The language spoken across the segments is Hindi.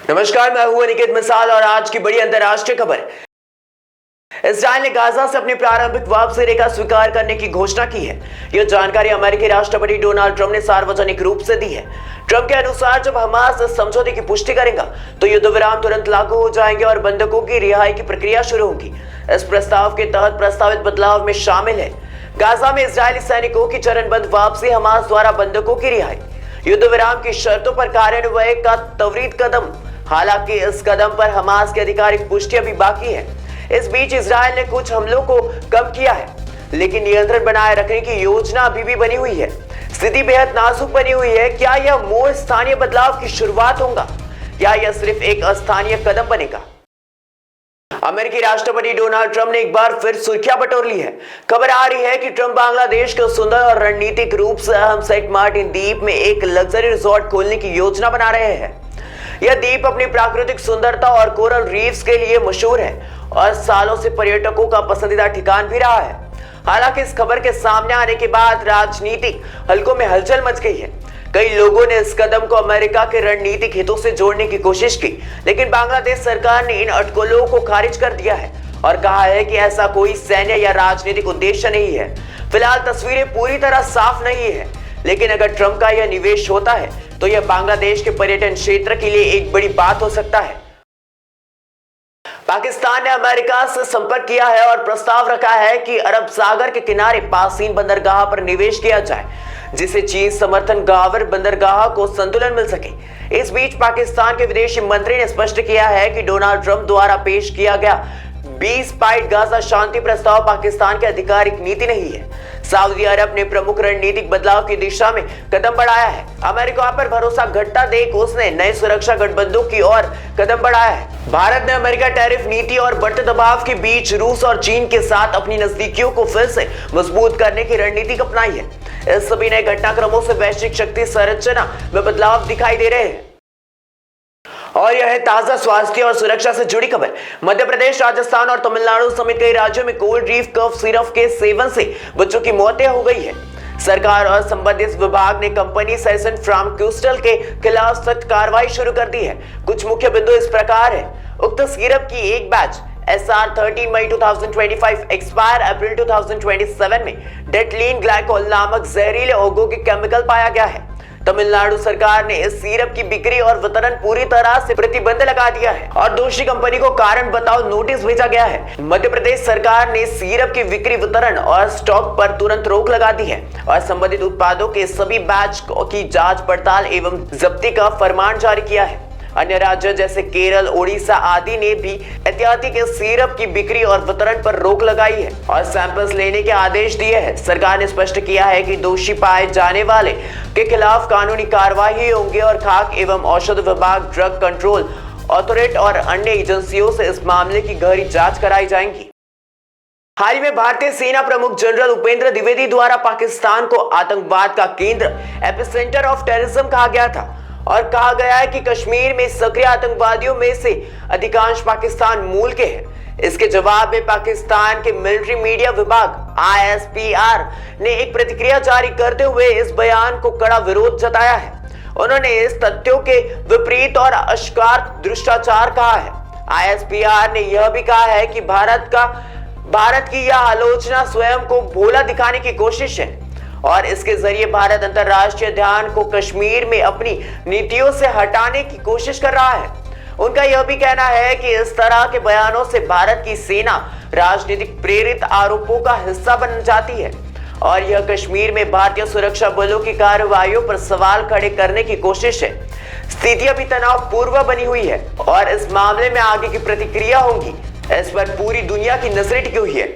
नमस्कार, मैं हूं अनिकेत मिसाल और आज की बड़ी अंतर्राष्ट्रीय खबर। इजराइल ने गाजा से अपनी प्रारंभिक वापसी रेखा स्वीकार करने की घोषणा की है। यह जानकारी अमेरिकी राष्ट्रपति डोनाल्ड ट्रंप ने सार्वजनिक रूप से दी है। ट्रंप के अनुसार जब हमास इस समझौते की पुष्टि करेगा तो युद्ध विराम तुरंत लागू हो जाएंगे और बंधकों की रिहाई की प्रक्रिया शुरू होगी। इस प्रस्ताव के तहत प्रस्तावित बदलाव में शामिल है गाजा में इजरायली सैनिकों की चरणबद्ध वापसी, हमास द्वारा बंधकों की रिहाई, युद्ध विराम की शर्तों पर कार्यान्वयन का त्वरित कदम। हालांकि इस कदम पर हमास की आधिकारिक पुष्टि अभी बाकी है। इस बीच इजरायल ने कुछ हमलों को कम किया है, लेकिन नियंत्रण बनाए रखने की योजना अभी भी बनी हुई है। स्थिति बेहद नाजुक बनी हुई है। क्या यह मोड़ स्थानीय बदलाव की शुरुआत होगा या यह सिर्फ एक अस्थानीय कदम बनेगा? अमेरिकी राष्ट्रपति डोनाल्ड ट्रंप ने एक बार फिर सुर्खियां बटोर ली है। खबर आ रही है कि ट्रंप बांग्लादेश के सुंदर और रणनीतिक रूप से अहम सेंट मार्टिन द्वीप में एक लग्जरी रिजॉर्ट खोलने की योजना बना रहे हैं। यह द्वीप अपनी प्राकृतिक सुंदरता और कोरल रीफ्स के लिए मशहूर है और सालों से पर्यटकों का पसंदीदा ठिकान भी रहा है। हालांकि इस खबर के सामने आने के बाद राजनीतिक हलकों में हलचल मच गई है। कई लोगों ने इस कदम को अमेरिका के रणनीतिक हितों से जोड़ने की कोशिश की, लेकिन बांग्लादेश सरकार ने इन अटकलों को खारिज कर दिया है और कहा है कि ऐसा कोई सैन्य या राजनीतिक उद्देश्य नहीं है। फिलहाल तस्वीरें पूरी तरह साफ नहीं है, लेकिन अगर ट्रंप का यह निवेश होता है तो यह बांग्लादेश के पर्यटन क्षेत्र के लिए एक बड़ी बात हो सकता है। पाकिस्तान ने अमेरिका से संपर्क किया है और प्रस्ताव रखा है कि अरब सागर के किनारे पासीन बंदरगाह पर निवेश किया जाए, जिससे चीन समर्थन गावर बंदरगाह को संतुलन मिल सके। इस बीच पाकिस्तान के विदेश मंत्री ने स्पष्ट किया है कि डोनाल्ड ट्रंप द्वारा पेश किया गया 20 पाइट गाजा शांति प्रस्ताव पाकिस्तान की आधिकारिक नीति नहीं है। सऊदी अरब ने प्रमुख रणनीतिक बदलाव की दिशा में कदम बढ़ाया है। अमेरिका पर भरोसा घटता देख उसने नए सुरक्षा गठबंधनों की ओर कदम बढ़ाया है। भारत ने अमेरिका टैरिफ नीति और बढ़ते दबाव के बीच रूस और चीन के साथ अपनी नजदीकियों को फिर से मजबूत करने की रणनीति अपनाई है। इस सभी नए घटनाक्रमों से वैश्विक शक्ति संरचना में बदलाव दिखाई दे रहे हैं। और यह है ताजा स्वास्थ्य और सुरक्षा से जुड़ी खबर। मध्य प्रदेश, राजस्थान और तमिलनाडु समेत कई राज्यों में कोल्ड ड्रिंक कफ सिरप के सेवन से बच्चों की मौतें हो गई है। सरकार और संबंधित विभाग ने कंपनी सेसन फार्मास्यूटिकल्स के खिलाफ सख्त कार्रवाई शुरू कर दी है। कुछ मुख्य बिंदु इस प्रकार है। उक्त सिरप की एक बैच SR 13 मई 2025 एक्सपायर अप्रैल 2027 में डेटलीन ग्लाइकोल नामक जहरीले औद्योगिक केमिकल पाया गया है। तमिलनाडु सरकार ने इस सिरप की बिक्री और वितरण पूरी तरह से प्रतिबंध लगा दिया है और दोषी कंपनी को कारण बताओ नोटिस भेजा गया है। मध्य प्रदेश सरकार ने सिरप की बिक्री, वितरण और स्टॉक पर तुरंत रोक लगा दी है और संबंधित उत्पादों के सभी बैच की जांच पड़ताल एवं जब्ती का फरमान जारी किया है। अन्य राज्य जैसे केरल, ओडिशा आदि ने भी एहतियाती के सिरप की बिक्री और वितरण पर रोक लगाई है और सैंपल्स लेने के आदेश दिए हैं। सरकार ने स्पष्ट किया है कि दोषी पाए जाने वाले के खिलाफ कानूनी कार्रवाई होंगी और खाद्य एवं औषध विभाग, ड्रग कंट्रोल अथॉरिटी और अन्य एजेंसियों से इस मामले की गहरी जांच कराई जाएगी। हाल ही में भारतीय सेना प्रमुख जनरल उपेंद्र द्विवेदी द्वारा पाकिस्तान को आतंकवाद का केंद्र, एपिसेंटर ऑफ टेररिज्म कहा गया था और कहा गया है कि कश्मीर में सक्रिय आतंकवादियों में से अधिकांश पाकिस्तान मूल के हैं। इसके जवाब में पाकिस्तान के मिलिट्री मीडिया विभाग ISPR ने एक प्रतिक्रिया जारी करते हुए इस बयान को कड़ा विरोध जताया है। उन्होंने इस तथ्यों के विपरीत और अश्कार भ्रष्टाचार कहा है। ISPR ने यह भी कहा है कि भारत की यह आलोचना स्वयं को भोला दिखाने की कोशिश है और इसके जरिए भारत अंतर्राष्ट्रीय ध्यान को कश्मीर में अपनी नीतियों से हटाने की कोशिश कर रहा है। उनका यह भी कहना है कि इस तरह के बयानों से भारत की सेना राजनीतिक प्रेरित आरोपों का हिस्सा बन जाती है और यह कश्मीर में भारतीय सुरक्षा बलों की कार्रवाइयों पर सवाल खड़े करने की कोशिश है। स्थिति अभी तनावपूर्ण बनी हुई है और इस मामले में आगे की प्रतिक्रिया होगी, इस पर पूरी दुनिया की नजरें टिकी हुई है।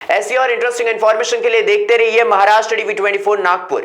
ऐसी और इंटरेस्टिंग इंफॉर्मेशन के लिए देखते रहिए महाराष्ट्र टीवी 24 नागपुर।